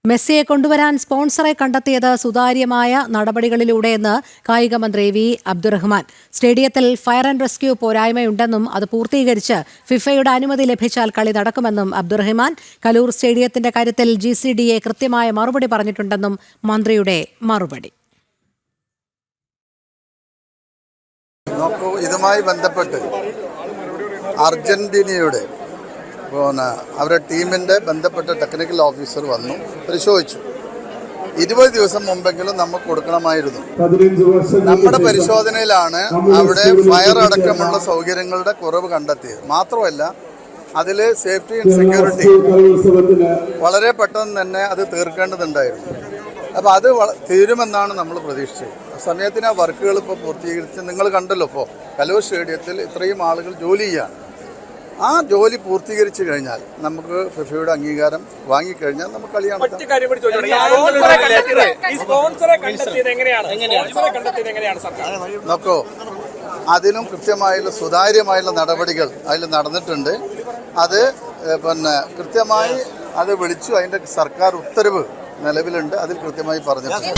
മെസ്സിയെ കൊണ്ടുവരാൻ സ്പോൺസറെ കണ്ടെത്തിയത് സുതാര്യമായ നടപടികളിലൂടെയെന്ന് കായിക മന്ത്രി വി അബ്ദുറഹ്മാൻ. സ്റ്റേഡിയത്തിൽ ഫയർ ആൻഡ് റെസ്ക്യൂ പോരായ്മയുണ്ടെന്നും അത് പൂർത്തീകരിച്ച് ഫിഫയുടെ അനുമതി ലഭിച്ചാൽ കളി നടക്കുമെന്നും അബ്ദുറഹ്മാൻ. കലൂർ സ്റ്റേഡിയത്തിന്റെ കാര്യത്തിൽ GCDA കൃത്യമായ മറുപടി പറഞ്ഞിട്ടുണ്ടെന്നും മന്ത്രിയുടെ മറുപടി. ഇതുമായി ബന്ധപ്പെട്ട് അർജന്റീനയുടെ അവരുടെ ടീമിൻ്റെ ബന്ധപ്പെട്ട ടെക്നിക്കൽ ഓഫീസർ വന്നു പരിശോധിച്ചു. 20 ദിവസം മുമ്പെങ്കിലും നമുക്ക് കൊടുക്കണമായിരുന്നു. നമ്മുടെ പരിശോധനയിലാണ് അവിടെ ഫയർ അടക്കമുള്ള സൗകര്യങ്ങളുടെ കുറവ് കണ്ടെത്തിയത്. മാത്രമല്ല അതിൽ സേഫ്റ്റി ആൻഡ് സെക്യൂരിറ്റി വളരെ പെട്ടെന്ന് തന്നെ അത് തീർക്കേണ്ടതുണ്ടായിരുന്നു. അപ്പോൾ അത് തീരുമെന്നാണ് നമ്മൾ പ്രതീക്ഷിച്ചത്. സമയത്തിന് ആ വർക്കുകൾ ഇപ്പോൾ പൂർത്തീകരിച്ച് നിങ്ങൾ കണ്ടല്ലോ. ഇപ്പോൾ കലൂർ സ്റ്റേഡിയത്തിൽ ഇത്രയും ആളുകൾ ജോലി ചെയ്യാണ്. ആ ജോലി പൂർത്തീകരിച്ചു കഴിഞ്ഞാൽ നമുക്ക് ഫിഫയുടെ അംഗീകാരം വാങ്ങിക്കഴിഞ്ഞാൽ നമുക്ക് കളി നടത്താം. നോക്കൂ, അതിനും കൃത്യമായുള്ള സുതാര്യമായുള്ള നടപടികൾ അതിൽ നടന്നിട്ടുണ്ട്. അത് കൃത്യമായി അത് വിളിച്ചു. അതിൻ്റെ സർക്കാർ ഉത്തരവ് നിലവിലുണ്ട്. അതിൽ കൃത്യമായി പറഞ്ഞിട്ടുണ്ട്.